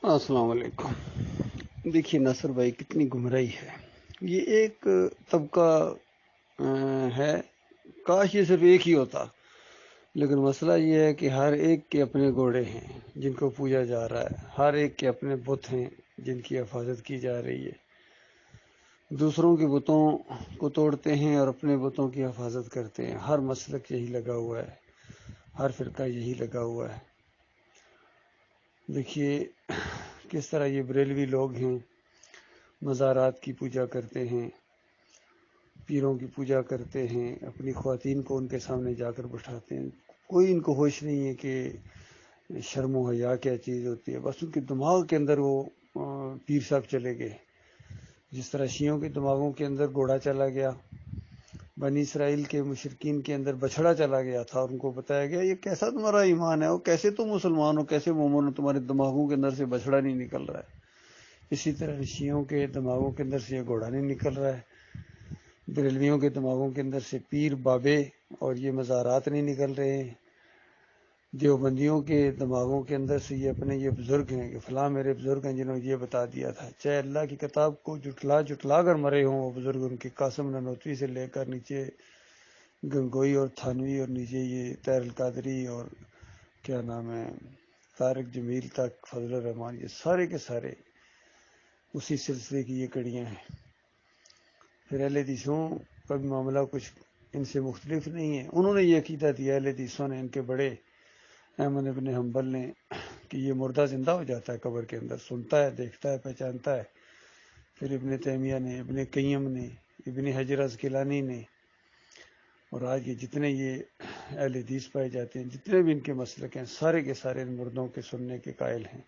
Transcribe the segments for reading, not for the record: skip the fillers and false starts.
السلام علیکم۔ دیکھیے ناصر بھائی کتنی گمراہی ہے۔ یہ ایک طبقہ ہے، کاش یہ صرف ایک ہی ہوتا، لیکن مسئلہ یہ ہے کہ ہر ایک کے اپنے گھوڑے ہیں جن کو پوجا جا رہا ہے، ہر ایک کے اپنے بت ہیں جن کی حفاظت کی جا رہی ہے۔ دوسروں کے بتوں کو توڑتے ہیں اور اپنے بتوں کی حفاظت کرتے ہیں۔ ہر مسلک یہی لگا ہوا ہے، ہر فرقہ یہی لگا ہوا ہے۔ دیکھیے کس طرح یہ بریلوی لوگ ہیں، مزارات کی پوجا کرتے ہیں، پیروں کی پوجا کرتے ہیں، اپنی خواتین کو ان کے سامنے جا کر بٹھاتے ہیں۔ کوئی ان کو ہوش نہیں ہے کہ شرم و حیا کیا چیز ہوتی ہے۔ بس ان کے دماغ کے اندر وہ پیر صاحب چلے گئے، جس طرح شیعوں کے دماغوں کے اندر گھوڑا چلا گیا، بنی اسرائیل کے مشرکین کے اندر بچھڑا چلا گیا تھا، اور ان کو بتایا گیا یہ کیسا تمہارا ایمان ہے، اور کیسے تم مسلمان ہو، کیسے مومن ہو، تمہارے دماغوں کے اندر سے بچھڑا نہیں نکل رہا ہے۔ اسی طرح شیعوں کے دماغوں کے اندر سے یہ گھوڑا نہیں نکل رہا ہے، بریلویوں کے دماغوں کے اندر سے پیر بابے اور یہ مزارات نہیں نکل رہے ہیں، دیوبندیوں کے دماغوں کے اندر سے یہ اپنے یہ بزرگ ہیں کہ فلاں میرے بزرگ ہیں جنہوں نے یہ بتا دیا تھا، چاہے اللہ کی کتاب کو جٹلا کر مرے ہوں وہ بزرگ، ان کے قاسم نانوتوی سے لے کر نیچے گنگوئی اور تھانوی اور نیچے یہ طاہر القادری اور کیا نام ہے طارق جمیل تک، فضل الرحمان، یہ سارے کے سارے اسی سلسلے کی یہ کڑیاں ہیں۔ پھر اہل حدیثوں کا بھی معاملہ کچھ ان سے مختلف نہیں ہے۔ انہوں نے یہ عقیدہ دیا، اہل حدیثوں نے، ان کے بڑے احمد ابن حنبل نے، کہ یہ مردہ زندہ ہو جاتا ہے قبر کے اندر، سنتا ہے، دیکھتا ہے، پہچانتا ہے۔ پھر ابن تیمیہ نے، ابن قیم نے، ابن حجر عسقلانی نے، اور آج یہ جتنے یہ اہل حدیث پائے جاتے ہیں، جتنے بھی ان کے مسلک ہیں، سارے کے سارے ان مردوں کے سننے کے قائل ہیں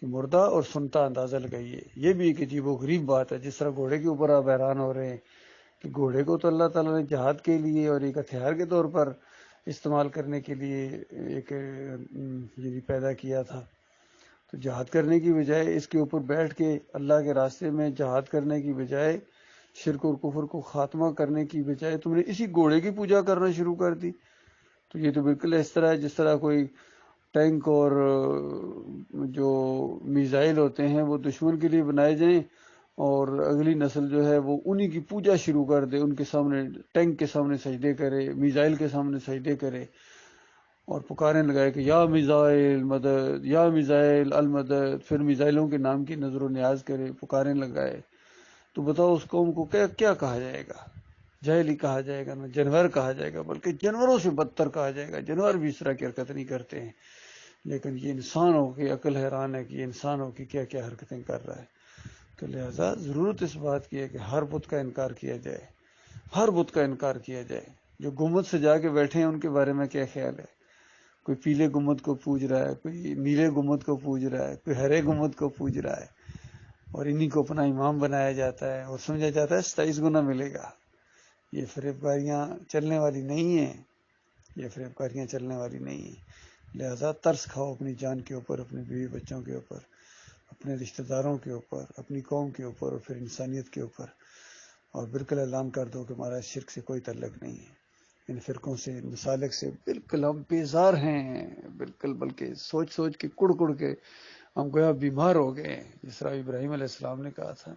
کہ مردہ اور سنتا اندازہ لگائیے۔ یہ بھی ایک عجیب و غریب بات ہے، جس طرح گھوڑے کے اوپر آپ حیران ہو رہے ہیں کہ گھوڑے کو تو اللہ تعالیٰ نے جہاد کے لیے اور ایک ہتھیار کے طور پر استعمال کرنے کے لیے ایک یعنی پیدا کیا تھا، تو جہاد کرنے کی بجائے اس کے اوپر بیٹھ کے اللہ کے راستے میں جہاد کرنے کی بجائے، شرک اور کفر کو خاتمہ کرنے کی بجائے تم نے اسی گھوڑے کی پوجا کرنا شروع کر دی۔ تو یہ تو بالکل اس طرح ہے جس طرح کوئی ٹینک اور جو میزائل ہوتے ہیں وہ دشمن کے لیے بنائے جائیں اور اگلی نسل جو ہے وہ انہی کی پوجا شروع کر دے، ان کے سامنے، ٹینک کے سامنے سجدے کرے، میزائل کے سامنے سجدے کرے اور پکاریں لگائے کہ یا میزائل مدد، یا میزائل المدد، پھر میزائلوں کے نام کی نظر و نیاز کرے، پکاریں لگائے۔ تو بتاؤ اس قوم کو کیا کہا جائے گا؟ جاہل ہی کہا جائے گا، نہ جانور کہا جائے گا، بلکہ جانوروں سے بدتر کہا جائے گا۔ جانور بھی اس طرح کی حرکت نہیں کرتے ہیں، لیکن یہ انسان ہو کے عقل حیران ہے کہ یہ انسان ہو کے کیا کیا حرکتیں کر رہا ہے۔ تو لہذا ضرورت اس بات کی ہے کہ ہر بت کا انکار کیا جائے، ہر بت کا انکار کیا جائے۔ جو گنبد سے جا کے بیٹھے ہیں ان کے بارے میں کیا خیال ہے؟ کوئی پیلے گنبد کو پوج رہا ہے، کوئی نیلے گنبد کو پوج رہا ہے، کوئی ہرے گنبد کو پوج رہا ہے، اور انہی کو اپنا امام بنایا جاتا ہے اور سمجھا جاتا ہے 27 گنا ملے گا۔ یہ فریب کاریاں چلنے والی نہیں ہیں، یہ فریب کاریاں چلنے والی نہیں ہیں۔ لہذا ترس کھاؤ اپنی جان کے اوپر، اپنے بیوی بچوں کے اوپر، اپنے رشتہ داروں کے اوپر، اپنی قوم کے اوپر اور پھر انسانیت کے اوپر، اور بالکل اعلان کر دو کہ ہمارا شرک سے کوئی تعلق نہیں ہے، ان فرقوں سے، ان مسالک سے بالکل ہم بیزار ہیں، بالکل، بلکہ سوچ سوچ کے کڑ کڑ کے ہم گویا بیمار ہو گئے ہیں۔ جس طرح ابراہیم علیہ السلام نے کہا تھا،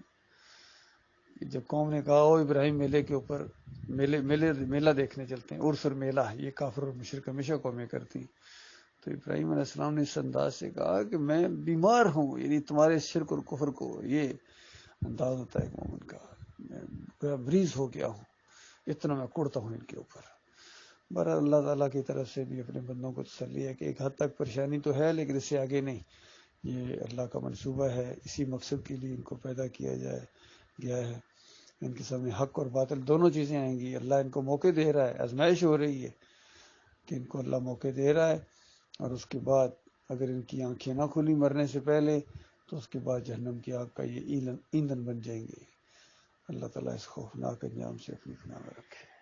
جب قوم نے کہا او ابراہیم میلے کے اوپر میلہ دیکھنے چلتے ہیں، عرس اور میلہ، یہ کافر اور مشرک ہمیشہ قومیں کرتی ہیں، تو ابراہیم علیہ السلام نے اس انداز سے کہا کہ میں بیمار ہوں، یعنی تمہارے شرک اور کفر کو، یہ انداز ہوتا ہے مومن کا، میں مریض ہو گیا ہوں، اتنا میں کڑتا ہوں ان کے اوپر۔ بہرحال اللہ تعالیٰ کی طرف سے بھی اپنے بندوں کو تسلی ہے کہ ایک حد تک پریشانی تو ہے لیکن اس سے آگے نہیں، یہ اللہ کا منصوبہ ہے، اسی مقصد کے لیے ان کو پیدا کیا گیا ہے۔ ان کے سامنے حق اور باطل دونوں چیزیں آئیں گی، اللہ ان کو موقع دے رہا ہے، آزمائش ہو رہی ہے کہ ان کو اللہ موقع دے رہا ہے، اور اس کے بعد اگر ان کی آنکھیں نہ کھلی مرنے سے پہلے تو اس کے بعد جہنم کی آگ کا یہ ایندھن بن جائیں گے۔ اللہ تعالیٰ اس خوفناک انجام سے اپنی پناہ میں رکھے۔